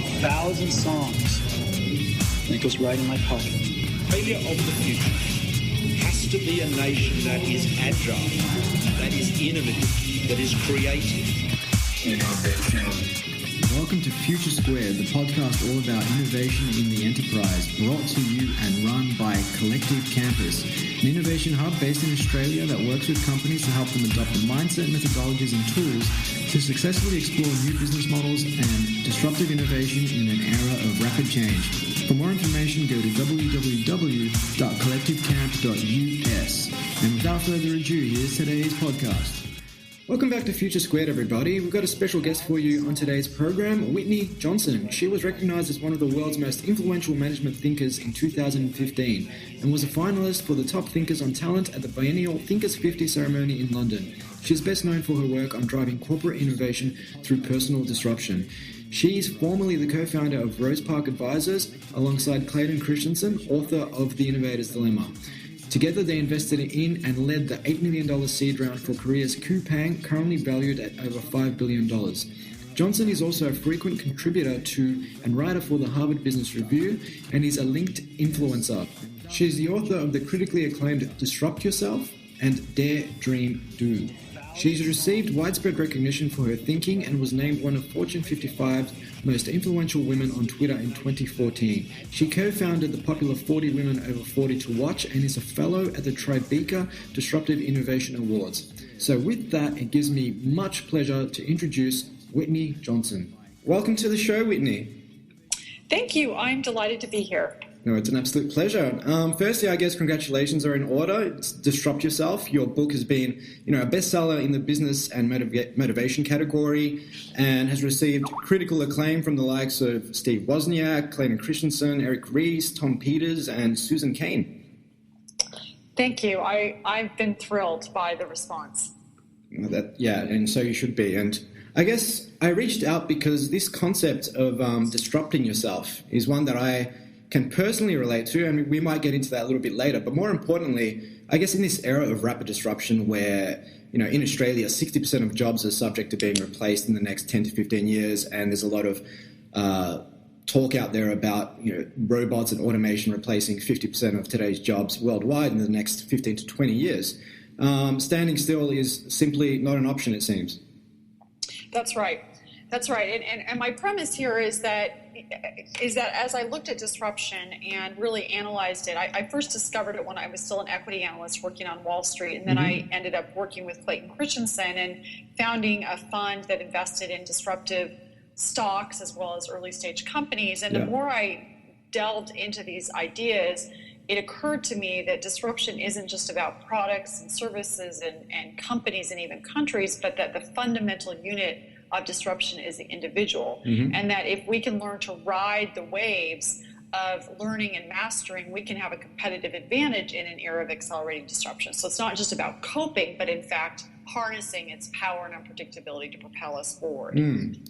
1,000 songs. And it goes right in my pocket. Failure of the future has to be a nation that is agile, that is innovative, that is creative. Welcome to Future Squared, the podcast all about innovation in the enterprise, brought to you and run by Collective Campus, an innovation hub based in Australia that works with companies to help them adopt the mindset, methodologies and tools to successfully explore new business models and disruptive innovation in an era of rapid change. For more information, go to www.collectivecamp.us. And without further ado, here's today's podcast. Welcome back to Future Squared, everybody. We've got a special guest for you on today's program, Whitney Johnson. She was recognized as one of the world's most influential management thinkers in 2015 and was a finalist for the Top Thinkers on Talent at the biennial Thinkers 50 ceremony in London. She is best known for her work on driving corporate innovation through personal disruption. She's formerly the co-founder of Rose Park Advisors alongside Clayton Christensen, author of The Innovator's Dilemma. Together, they invested in and led the $8 million seed round for Korea's Coupang, currently valued at over $5 billion. Johnson is also a frequent contributor to and writer for the Harvard Business Review, and is a linked influencer. She is the author of the critically acclaimed Disrupt Yourself and Dare, Dream, Do. She's received widespread recognition for her thinking and was named one of Fortune 55's most influential women on Twitter in 2014. She co-founded the popular 40 Women Over 40 to Watch and is a fellow at the Tribeca Disruptive Innovation Awards. So with that, it gives me much pleasure to introduce Whitney Johnson. Welcome to the show, Whitney. Thank you. I'm delighted to be here. No, it's an absolute pleasure. Firstly, I guess congratulations are in order. It's Disrupt Yourself. Your book has been, a bestseller in the business and motivation category, and has received critical acclaim from the likes of Steve Wozniak, Clayton Christensen, Eric Ries, Tom Peters, and Susan Cain. Thank you. I've been thrilled by the response. And so you should be. And I guess I reached out because this concept of disrupting yourself is one that I can personally relate to, and we might get into that a little bit later. But more importantly, I guess in this era of rapid disruption where, in Australia, 60% of jobs are subject to being replaced in the next 10 to 15 years, and there's a lot of talk out there about, robots and automation replacing 50% of today's jobs worldwide in the next 15 to 20 years. Standing still is simply not an option, it seems. That's right. That's right. And my premise here is that as I looked at disruption and really analyzed it, I first discovered it when I was still an equity analyst working on Wall Street. And then I ended up working with Clayton Christensen and founding a fund that invested in disruptive stocks as well as early stage companies. And the more I delved into these ideas, it occurred to me that disruption isn't just about products and services and companies and even countries, but that the fundamental unit of disruption is the individual, and that if we can learn to ride the waves of learning and mastering, we can have a competitive advantage in an era of accelerating disruption. So it's not just about coping, but in fact harnessing its power and unpredictability to propel us forward.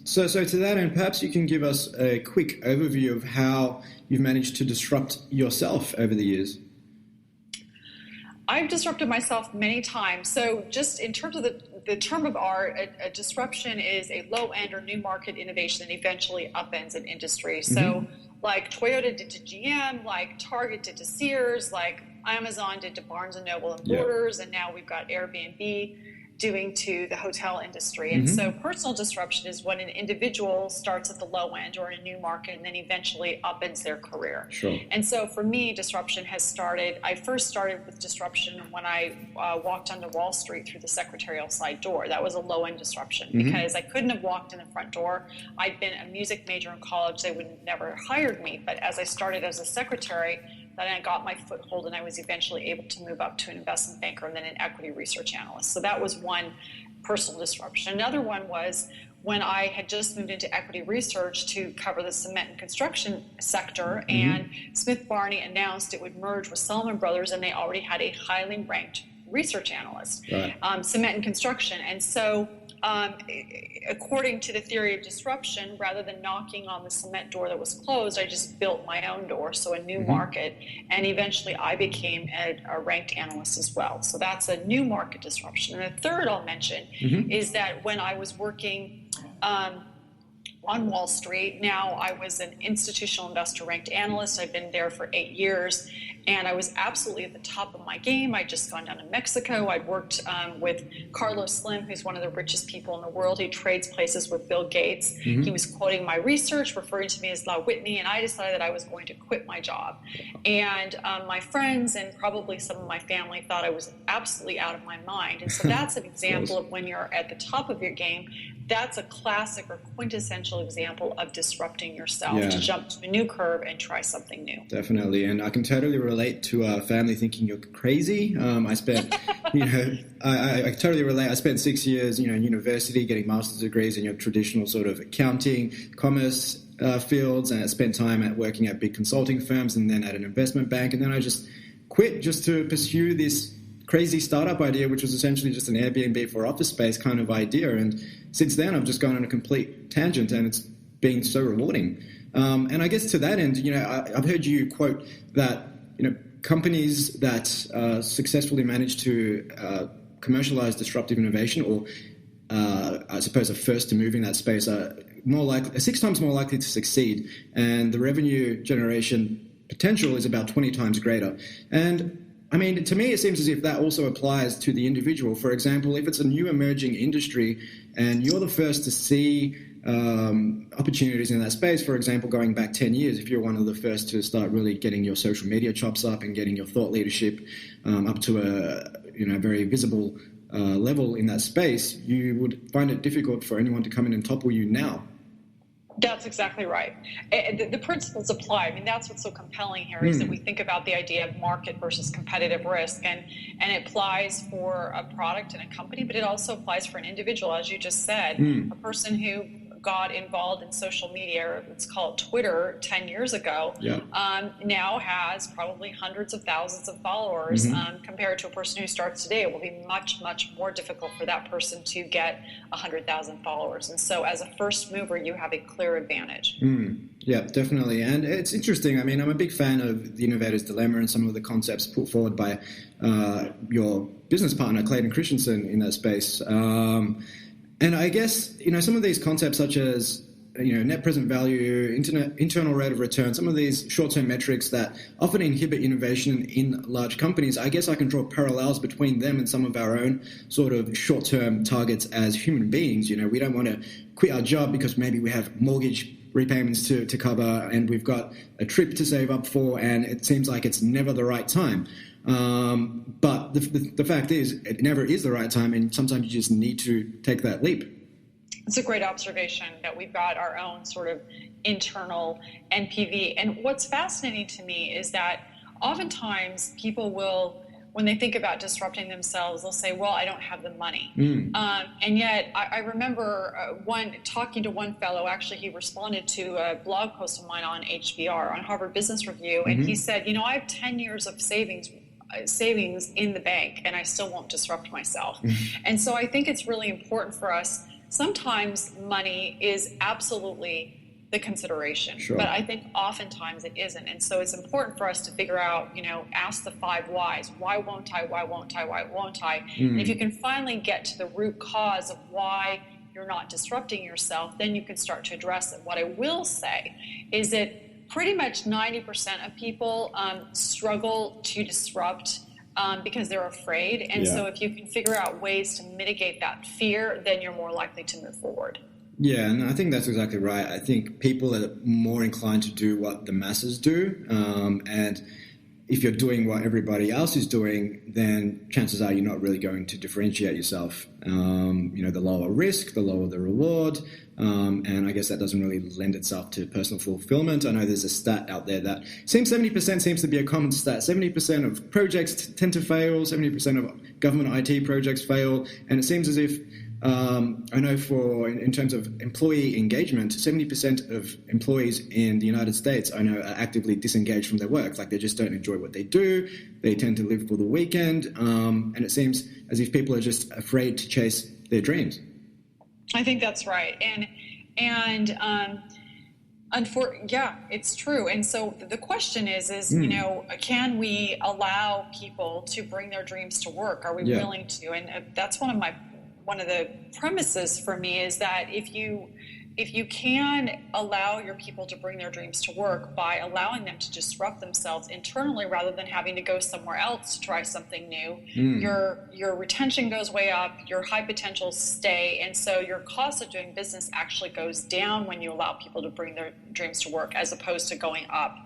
So to that end, perhaps you can give us a quick overview of how you've managed to disrupt yourself over the years. I've disrupted myself many times. So just in terms of the term of art, a disruption is a low-end or new market innovation that eventually upends an industry. So like Toyota did to GM, like Target did to Sears, like Amazon did to Barnes & Noble and Borders, and now we've got Airbnb doing to the hotel industry. And so personal disruption is when an individual starts at the low end or in a new market and then eventually upends their career. Sure. And so for me, disruption has started, I first started with disruption when I walked onto Wall Street through the secretarial side door. That was a low end disruption because I couldn't have walked in the front door. I'd been a music major in college. They would have never hired me. But as I started as a secretary, then I got my foothold and I was eventually able to move up to an investment banker and then an equity research analyst. So that was one personal disruption. Another one was when I had just moved into equity research to cover the cement and construction sector, and Smith Barney announced it would merge with Salomon Brothers, and they already had a highly ranked research analyst, cement and construction. And so according to the theory of disruption, rather than knocking on the cement door that was closed, I just built my own door, so a new market, and eventually I became a ranked analyst as well. So that's a new market disruption. And the third I'll mention is that when I was working on Wall Street. Now I was an institutional investor ranked analyst. I've been there for 8 years, and I was absolutely at the top of my game. I'd just gone down to Mexico. I'd worked with Carlos Slim, who's one of the richest people in the world. He trades places with Bill Gates. Mm-hmm. He was quoting my research, referring to me as La Whitney, and I decided that I was going to quit my job. And my friends and probably some of my family thought I was absolutely out of my mind. And so that's an example of when you're at the top of your game. That's a classic or quintessential example of disrupting yourself, to jump to a new curve and try something new. Definitely. And I can totally relate to family thinking you're crazy. I spent, I totally relate. I spent 6 years, in university getting master's degrees in your traditional sort of accounting, commerce fields, and I spent time working at big consulting firms and then at an investment bank. And then I just quit just to pursue this crazy startup idea, which was essentially just an Airbnb for office space kind of idea. And since then, I've just gone on a complete tangent, and it's been so rewarding. And I guess to that end, I've heard you quote that, companies that successfully manage to commercialize disruptive innovation, or I suppose are first to move in that space, are 6 times more likely to succeed, and the revenue generation potential is about 20 times greater. And I mean, to me, it seems as if that also applies to the individual. For example, if it's a new emerging industry and you're the first to see opportunities in that space, for example, going back 10 years, if you're one of the first to start really getting your social media chops up and getting your thought leadership up to a very visible level in that space, you would find it difficult for anyone to come in and topple you now. That's exactly right. The principles apply. I mean, that's what's so compelling here is that we think about the idea of market versus competitive risk, and it applies for a product and a company, but it also applies for an individual, as you just said. A person who got involved in social media, or let's call it Twitter, 10 years ago, now has probably hundreds of thousands of followers. Compared to a person who starts today, it will be much, much more difficult for that person to get 100,000 followers. And so as a first mover, you have a clear advantage. Yeah, definitely. And it's interesting. I mean, I'm a big fan of the Innovator's Dilemma and some of the concepts put forward by your business partner, Clayton Christensen, in that space. And I guess, some of these concepts such as, net present value, internal rate of return, some of these short-term metrics that often inhibit innovation in large companies, I guess I can draw parallels between them and some of our own sort of short-term targets as human beings. We don't want to quit our job because maybe we have mortgage repayments to cover and we've got a trip to save up for, and it seems like it's never the right time. But the fact is, it never is the right time, and sometimes you just need to take that leap. It's a great observation that we've got our own sort of internal NPV. And what's fascinating to me is that oftentimes people will, when they think about disrupting themselves, they'll say, well, I don't have the money. And yet I remember talking to one fellow, actually he responded to a blog post of mine on HBR, on Harvard Business Review, and he said, I have 10 years of savings in the bank and I still won't disrupt myself. And so I think it's really important for us. Sometimes money is absolutely the consideration, but I think oftentimes it isn't. And so it's important for us to figure out, ask the 5 whys. Why won't I? Why won't I? Why won't I? And if you can finally get to the root cause of why you're not disrupting yourself, then you can start to address it. What I will say is that pretty much 90% of people struggle to disrupt because they're afraid. And so if you can figure out ways to mitigate that fear, then you're more likely to move forward. Yeah, and I think that's exactly right. I think people are more inclined to do what the masses do. And if you're doing what everybody else is doing, then chances are you're not really going to differentiate yourself. The lower risk, the lower the reward. And I guess that doesn't really lend itself to personal fulfillment. I know there's a stat out there that seems 70% seems to be a common stat. 70% of projects tend to fail. 70% of government IT projects fail. And it seems as if I know in terms of employee engagement, 70% of employees in the United States I know are actively disengaged from their work. Like they just don't enjoy what they do. They tend to live for the weekend. And it seems as if people are just afraid to chase their dreams. I think that's right. And it's true. And so the question is, can we allow people to bring their dreams to work? Are we willing to? And that's one of the premises for me is that if if you can allow your people to bring their dreams to work by allowing them to disrupt themselves internally rather than having to go somewhere else to try something new, your retention goes way up, your high potentials stay, and so your cost of doing business actually goes down when you allow people to bring their dreams to work as opposed to going up.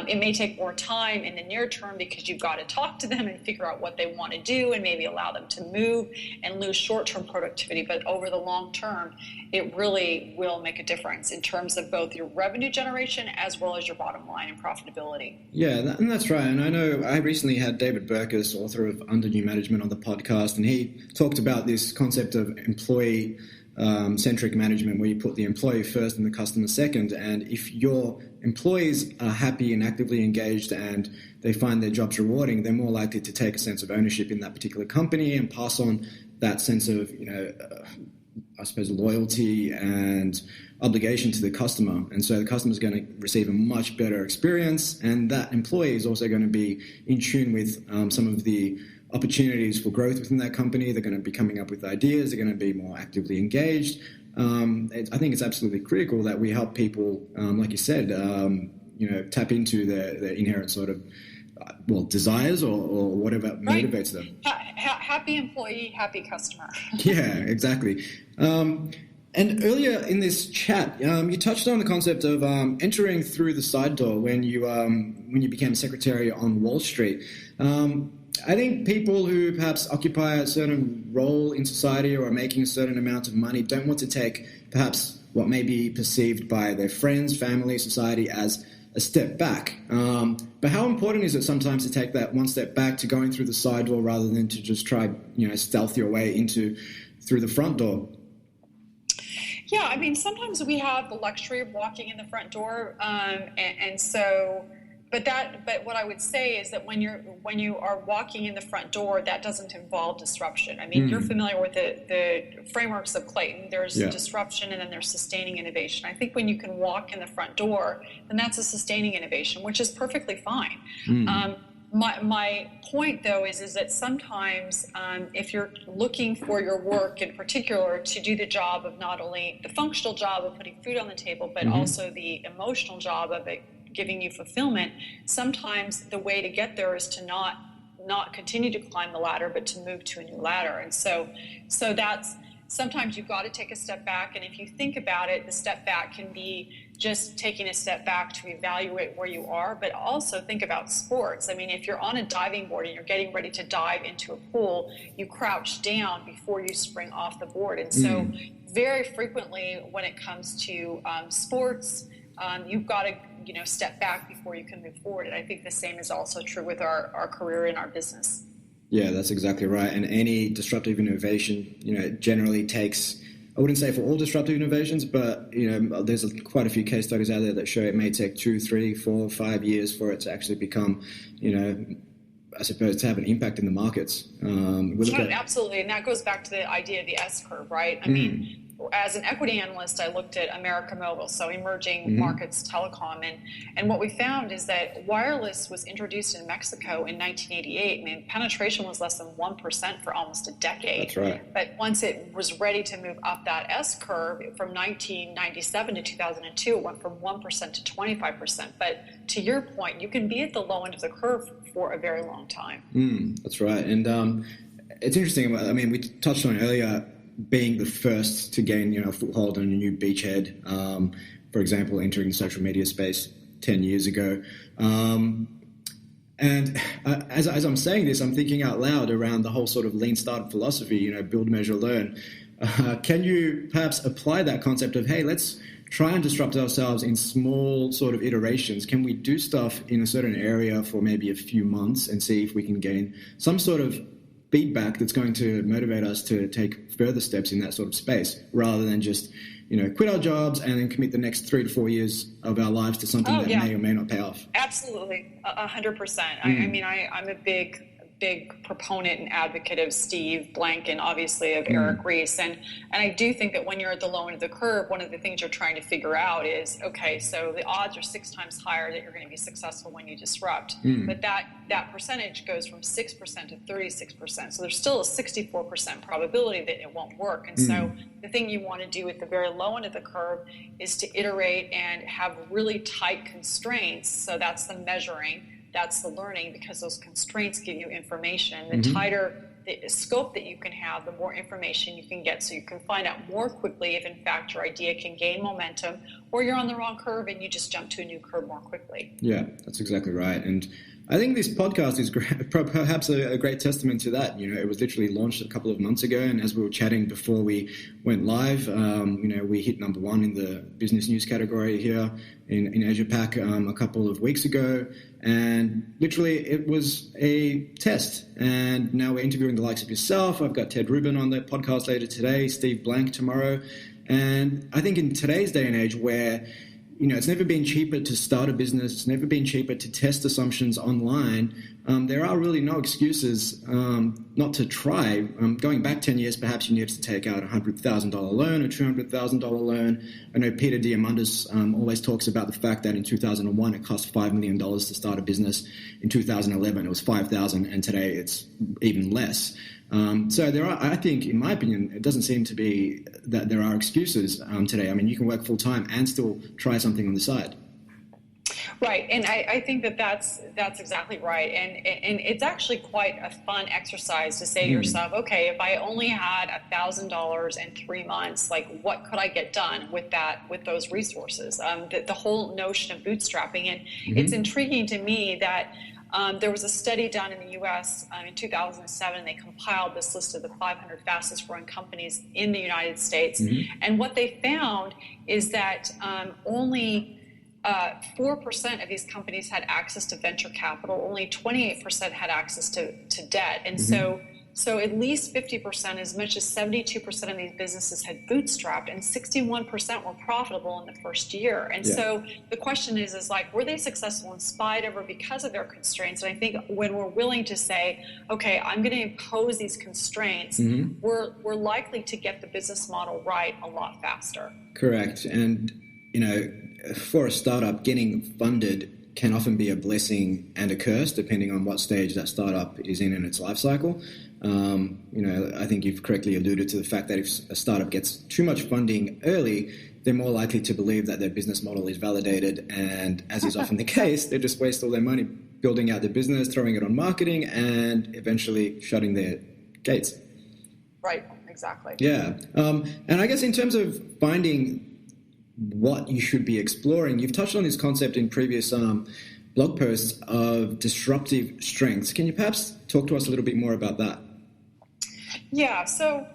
It may take more time in the near term because you've got to talk to them and figure out what they want to do and maybe allow them to move and lose short-term productivity, but over the long term, it really will make a difference in terms of both your revenue generation as well as your bottom line and profitability. Yeah, and that's right. And I know I recently had David Burkus, author of Under New Management, on the podcast, and he talked about this concept of employee centric management, where you put the employee first and the customer second. And if your employees are happy and actively engaged and they find their jobs rewarding, they're more likely to take a sense of ownership in that particular company and pass on that sense of, I suppose, loyalty and obligation to the customer. And so the customer is going to receive a much better experience, and that employee is also going to be in tune with some of the opportunities for growth within that company. They're going to be coming up with ideas. They're going to be more actively engaged. I think it's absolutely critical that we help people, like you said, tap into their inherent sort of desires or whatever motivates them. Happy employee, happy customer. Yeah, exactly. And earlier in this chat, you touched on the concept of entering through the side door when you became a secretary on Wall Street. I think people who perhaps occupy a certain role in society or are making a certain amount of money don't want to take perhaps what may be perceived by their friends, family, society as a step back. But how important is it sometimes to take that one step back to going through the side door rather than to just try, stealth your way through the front door? Yeah, I mean, sometimes we have the luxury of walking in the front door, and so. But what I would say is that when you are walking in the front door, that doesn't involve disruption. I mean, you're familiar with the frameworks of Clayton. There's disruption and then there's sustaining innovation. I think when you can walk in the front door, then that's a sustaining innovation, which is perfectly fine. My point, though, is that sometimes if you're looking for your work in particular to do the job of not only the functional job of putting food on the table, but also the emotional job of it giving you fulfillment, sometimes the way to get there is to not continue to climb the ladder, but to move to a new ladder. And so that's sometimes you've got to take a step back. And if you think about it, the step back can be just taking a step back to evaluate where you are, but also think about sports. I mean, if you're on a diving board and you're getting ready to dive into a pool, you crouch down before you spring off the board. And so very frequently when it comes to sports, you've got to step back before you can move forward. And I think the same is also true with our career and our business. Yeah, that's exactly right. And any disruptive innovation, generally takes, I wouldn't say for all disruptive innovations, but, there's quite a few case studies out there that show it may take 2, 3, 4, 5 years for it to actually become, I suppose, to have an impact in the markets. Absolutely. And that goes back to the idea of the S-curve, right? I mean, as an equity analyst, I looked at America Mobile, so emerging markets telecom, and what we found is that wireless was introduced in Mexico in 1988. I mean, penetration was less than 1% for almost a decade. That's right. But once it was ready to move up that S-curve from 1997 to 2002, it went from 1% to 25%. But to your point, you can be at the low end of the curve for a very long time. That's right. And it's interesting. I mean, we touched on earlier being the first to gain, a foothold on a new beachhead, for example, entering the social media space 10 years ago. And as I'm saying this, I'm thinking out loud around the whole sort of lean startup philosophy, build, measure, learn. Can you perhaps apply that concept of, hey, let's try and disrupt ourselves in small sort of iterations? Can we do stuff in a certain area for maybe a few months and see if we can gain some sort of feedback that's going to motivate us to take further steps in that sort of space, rather than just, quit our jobs and then commit the next 3 to 4 years of our lives to something may or may not pay off? Absolutely, 100%. I mean, I'm a big big proponent and advocate of Steve Blank and obviously of Eric Ries. And I do think that when you're at the low end of the curve, one of the things you're trying to figure out is, okay, so the odds are 6 times higher that you're going to be successful when you disrupt. But that percentage goes from 6% to 36%. So there's still a 64% probability that it won't work. And so the thing you want to do at the very low end of the curve is to iterate and have really tight constraints. So that's the measuring. That's the learning, because those constraints give you information. The tighter the scope that you can have, the more information you can get, so you can find out more quickly if in fact your idea can gain momentum, or you're on the wrong curve and you just jump to a new curve more quickly. Yeah, that's exactly right. And I think this podcast is perhaps a great testament to that. You know, it was literally launched a couple of months ago, and as we were chatting before we went live, we hit number 1 in the business news category here in Asia Pac a couple of weeks ago, and literally it was a test. And now we're interviewing the likes of yourself. I've got Ted Rubin on the podcast later today, Steve Blank tomorrow, and I think in today's day and age where it's never been cheaper to start a business. It's never been cheaper to test assumptions online. There are really no excuses not to try. Going back 10 years, perhaps you needed to take out a $100,000 loan, a $200,000 loan. I know Peter Diamandis always talks about the fact that in 2001, it cost $5 million to start a business. In 2011, it was $5,000, and today it's even less. So there are, I think, in my opinion, it doesn't seem to be that there are excuses today. I mean, you can work full time and still try something on the side. Right, and I think that's exactly right, and it's actually quite a fun exercise to say to yourself, okay, if I only had $1,000 in 3 months, like what could I get done with those resources? The whole notion of bootstrapping, and it's intriguing to me that. There was a study done in the U.S. In 2007. They compiled this list of the 500 fastest growing companies in the United States. And what they found is that only 4% of these companies had access to venture capital. Only 28% had access to debt. And so at least 50%, as much as 72% of these businesses had bootstrapped, and 61% were profitable in the first year. And so the question is like, were they successful in spite of or because of their constraints? And I think when we're willing to say, okay, I'm going to impose these constraints, we're likely to get the business model right a lot faster. Correct. And, for a startup, getting funded can often be a blessing and a curse, depending on what stage that startup is in its life cycle. I think you've correctly alluded to the fact that if a startup gets too much funding early, they're more likely to believe that their business model is validated. And as is often the case, they just waste all their money building out their business, throwing it on marketing, and eventually shutting their gates. Right, exactly. Yeah. And I guess in terms of finding what you should be exploring, you've touched on this concept in previous blog posts of disruptive strengths. Can you perhaps talk to us a little bit more about that? Yeah, so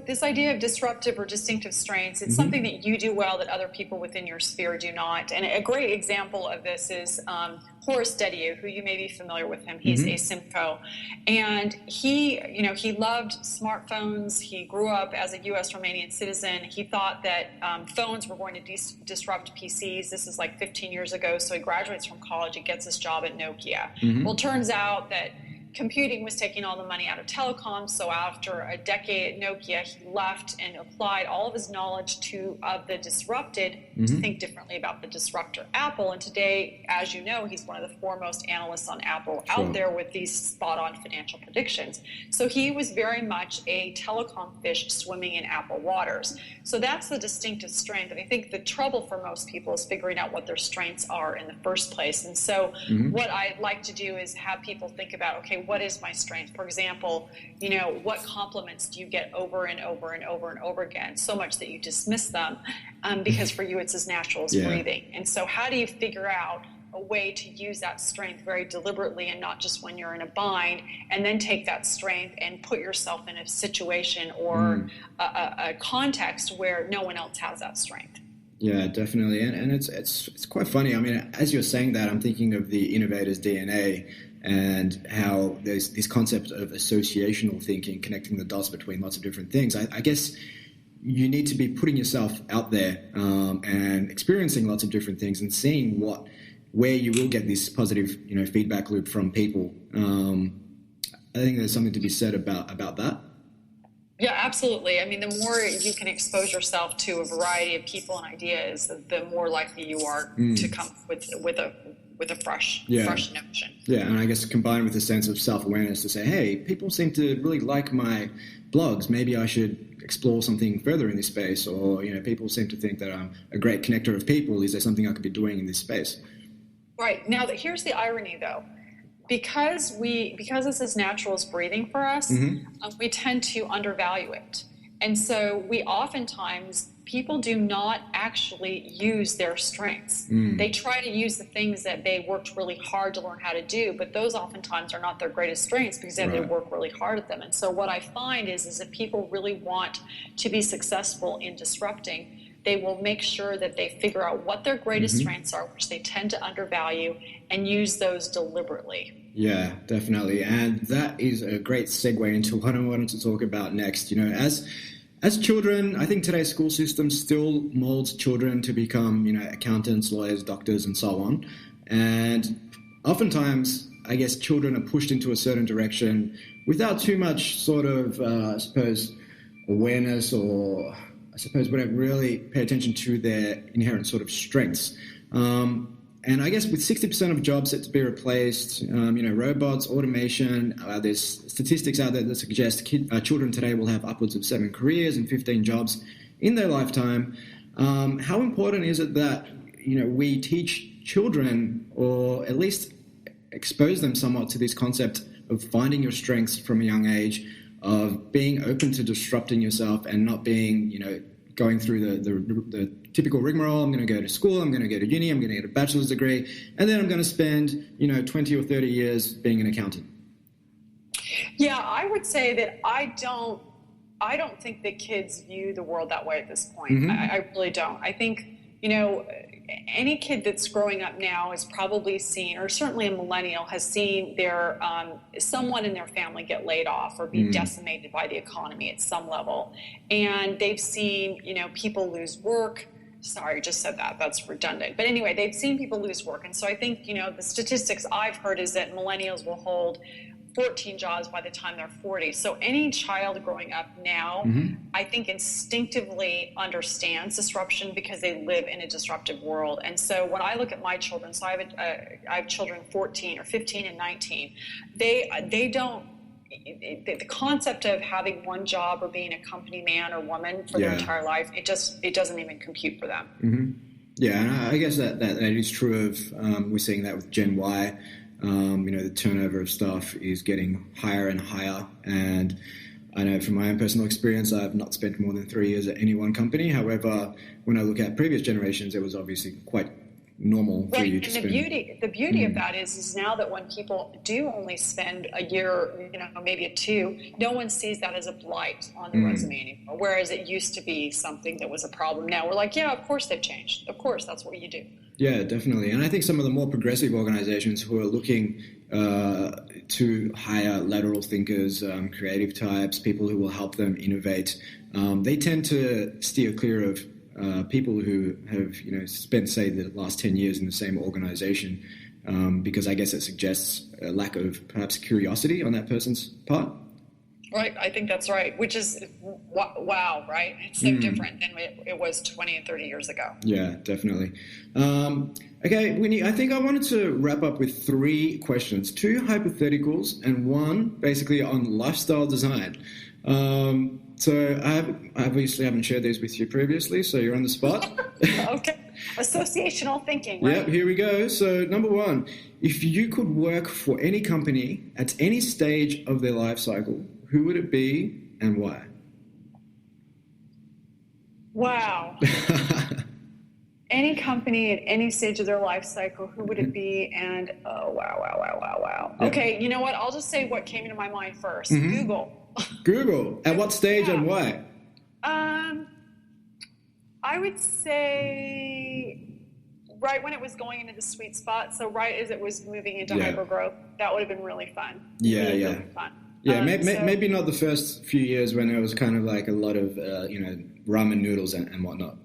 this idea of disruptive or distinctive strengths, it's something that you do well that other people within your sphere do not. And a great example of this is Horace Dediu, who you may be familiar with him. He's a Simco. And he loved smartphones. He grew up as a U.S. Romanian citizen. He thought that phones were going to disrupt PCs. This is like 15 years ago. So he graduates from college and gets his job at Nokia. Well, it turns out that computing was taking all the money out of telecom, so after a decade at Nokia, he left and applied all of his knowledge of the disrupted to think differently about the disruptor, Apple. And today, as you know, he's one of the foremost analysts on Apple out there with these spot-on financial predictions. So he was very much a telecom fish swimming in Apple waters. So that's the distinctive strength. And I think the trouble for most people is figuring out what their strengths are in the first place. And so what I like to do is have people think about, okay, what is my strength? For example, what compliments do you get over and over and over and over again, so much that you dismiss them because for you it's as natural as breathing. And so how do you figure out a way to use that strength very deliberately and not just when you're in a bind, and then take that strength and put yourself in a situation or a context where no one else has that strength? Yeah, definitely. And it's quite funny. I mean, as you're saying that, I'm thinking of the Innovator's DNA and how there's this concept of associational thinking, connecting the dots between lots of different things. I guess you need to be putting yourself out there and experiencing lots of different things and seeing where you will get this positive, feedback loop from people. I think there's something to be said about that. Yeah, absolutely. I mean, the more you can expose yourself to a variety of people and ideas, the more likely you are to come with a fresh notion. Yeah, and I guess combined with a sense of self-awareness to say, hey, people seem to really like my blogs. Maybe I should explore something further in this space. Or, people seem to think that I'm a great connector of people. Is there something I could be doing in this space? Right. Now, here's the irony, though. Because this is natural as breathing for us, we tend to undervalue it. And so people do not actually use their strengths. They try to use the things that they worked really hard to learn how to do, but those oftentimes are not their greatest strengths because they have to work really hard at them. And so what I find is if people really want to be successful in disrupting, they will make sure that they figure out what their greatest strengths are, which they tend to undervalue, and use those deliberately. Yeah, definitely. And that is a great segue into what I wanted to talk about next. As children, I think today's school system still molds children to become, accountants, lawyers, doctors, and so on. And oftentimes, I guess children are pushed into a certain direction without too much sort of, awareness, or I suppose we don't really pay attention to their inherent sort of strengths. And I guess with 60% of jobs set to be replaced, robots, automation, there's statistics out there that suggest children today will have upwards of 7 careers and 15 jobs in their lifetime. How important is it that, we teach children, or at least expose them somewhat to this concept of finding your strengths from a young age, of being open to disrupting yourself and not being, going through the typical rigmarole? I'm going to go to school, I'm going to go to uni, I'm going to get a bachelor's degree, and then I'm going to spend, 20 or 30 years being an accountant. Yeah, I would say that I don't think that kids view the world that way at this point. I really don't. I think, any kid that's growing up now has probably seen, or certainly a millennial has seen their someone in their family get laid off or be decimated by the economy at some level. And they've seen, people lose work. Sorry, I just said that. That's redundant. But anyway, they've seen people lose work. And so I think, the statistics I've heard is that millennials will hold 14 jobs by the time they're 40. So any child growing up now, I think instinctively understands disruption because they live in a disruptive world. And so when I look at my children, so I have children 14 or 15 and 19, they don't, the concept of having one job or being a company man or woman for their entire life, it doesn't even compute for them. Yeah, and I guess that is true of, we're seeing that with Gen Y. The turnover of staff is getting higher and higher. And I know from my own personal experience, I've not spent more than 3 years at any one company. However, when I look at previous generations, it was obviously quite normal for you to spend. The beauty of that is now that when people do only spend a year, maybe 2, no one sees that as a blight on the resume anymore. Whereas it used to be something that was a problem. Now we're like, yeah, of course they've changed. Of course, that's what you do. Yeah, definitely. And I think some of the more progressive organizations who are looking to hire lateral thinkers, creative types, people who will help them innovate, they tend to steer clear of people who have, spent, say, the last 10 years in the same organization, because I guess it suggests a lack of perhaps curiosity on that person's part. Right, I think that's right, which is, wow, right? It's so different than it was 20 and 30 years ago. Yeah, definitely. Okay, Whitney, I think I wanted to wrap up with 3 questions, 2 hypotheticals and 1 basically on lifestyle design. So I obviously haven't shared these with you previously, so you're on the spot. Okay, associational thinking, right? Yep, here we go. So number 1, if you could work for any company at any stage of their life cycle, who would it be and why? Wow. Any company at any stage of their life cycle, who would it be? And wow. Yeah. Okay, you know what? I'll just say what came into my mind first. Google. Google. At what stage and why? I would say right when it was going into the sweet spot. So right as it was moving into hypergrowth, that would have been really fun. Really fun. Yeah, maybe not the first few years when it was kind of like a lot of, ramen noodles and whatnot.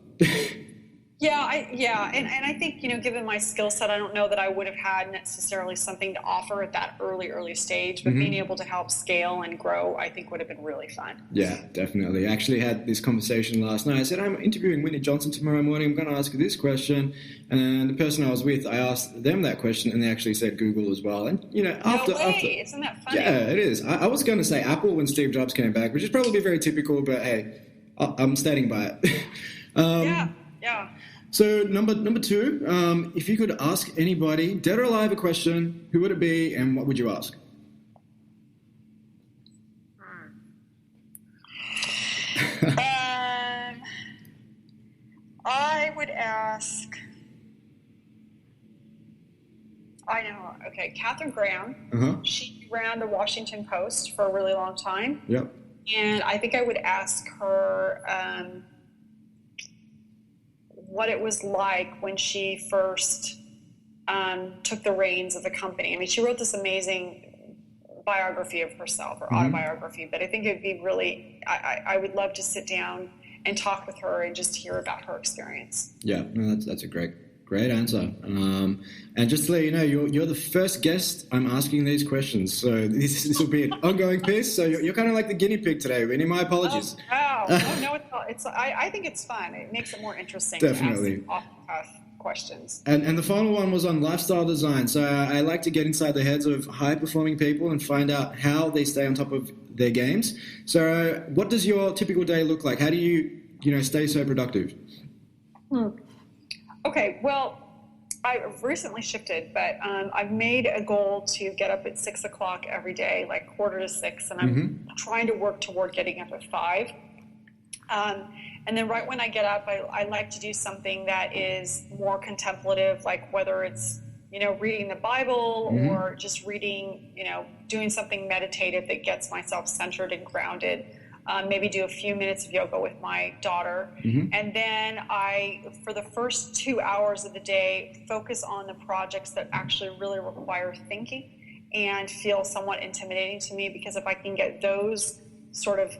And I think, given my skill set, I don't know that I would have had necessarily something to offer at that early stage, but being able to help scale and grow, I think would have been really fun. Yeah, definitely. I actually had this conversation last night. I said, I'm interviewing Whitney Johnson tomorrow morning. I'm going to ask her this question. And the person I was with, I asked them that question, and they actually said Google as well. And, after... Isn't that funny? Yeah, it is. I was going to say Apple when Steve Jobs came back, which is probably very typical, but hey, I'm standing by it. Yeah. So number two, if you could ask anybody, dead or alive, a question, who would it be and what would you ask? I would ask, Catherine Graham. Uh-huh. She ran the Washington Post for a really long time. Yep. And I think I would ask her what it was like when she first took the reins of the company. I mean, she wrote this amazing biography of herself, or autobiography, but I think it would be really, I would love to sit down and talk with her and just hear about her experience. Yeah, no, that's a great answer. And just to let you know, you're the first guest I'm asking these questions, so this will be an ongoing piece. So you're kind of like the guinea pig today, Winnie. My apologies. Oh, wow. No, I think it's fun. It makes it more interesting. Definitely. To ask off-the-cuff questions. And the final one was on lifestyle design. So I like to get inside the heads of high-performing people and find out how they stay on top of their games. So what does your typical day look like? How do you stay so productive? Okay, well, I've recently shifted, but I've made a goal to get up at 6 o'clock every day, like 5:45, and I'm trying to work toward getting up at 5. And then right when I get up, I like to do something that is more contemplative, like whether it's, reading the Bible or just reading, doing something meditative that gets myself centered and grounded. Maybe do a few minutes of yoga with my daughter. And then for the first 2 hours of the day, focus on the projects that actually really require thinking and feel somewhat intimidating to me, because if I can get those sort of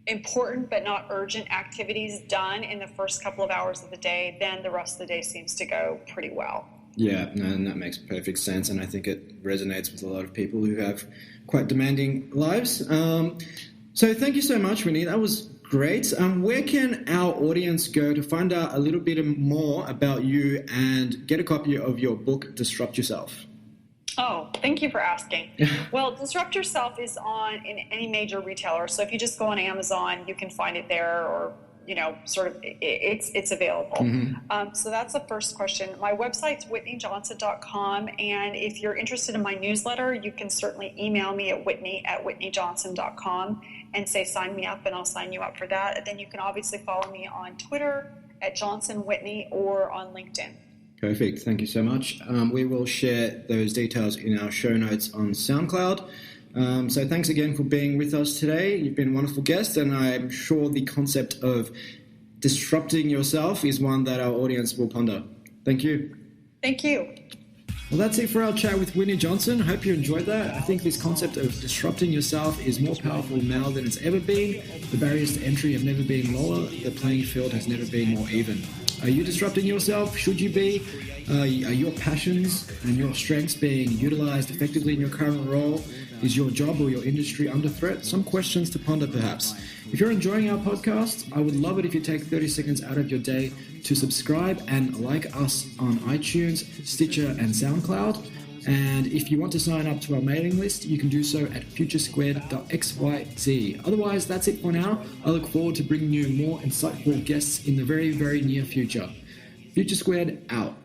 important but not urgent activities done in the first couple of hours of the day, then the rest of the day seems to go pretty well. Yeah, and that makes perfect sense, and I think it resonates with a lot of people who have quite demanding lives. So thank you so much, Winnie. That was great. Where can our audience go to find out a little bit more about you and get a copy of your book, Disrupt Yourself? Oh, thank you for asking. Well, Disrupt Yourself is in any major retailer. So if you just go on Amazon, you can find it there, or it's available. So that's the first question. My website's whitneyjohnson.com, and if you're interested in my newsletter, you can certainly email me at whitney@whitneyjohnson.com and say sign me up, and I'll sign you up for that. And then you can obviously follow me on Twitter at Johnson Whitney or on LinkedIn. Perfect. Thank you so much. We will share those details in our show notes on SoundCloud. So thanks again for being with us today. You've been a wonderful guest, and I'm sure the concept of disrupting yourself is one that our audience will ponder. Thank you. Thank you. Well, that's it for our chat with Whitney Johnson. I hope you enjoyed that. I think this concept of disrupting yourself is more powerful now than it's ever been. The barriers to entry have never been lower. The playing field has never been more even. Are you disrupting yourself? Should you be? Are your passions and your strengths being utilized effectively in your current role? Is your job or your industry under threat? Some questions to ponder, perhaps. If you're enjoying our podcast, I would love it if you take 30 seconds out of your day to subscribe and like us on iTunes, Stitcher, and SoundCloud. And if you want to sign up to our mailing list, you can do so at futuresquared.xyz. Otherwise, that's it for now. I look forward to bringing you more insightful guests in the very, very near future. Future Squared out.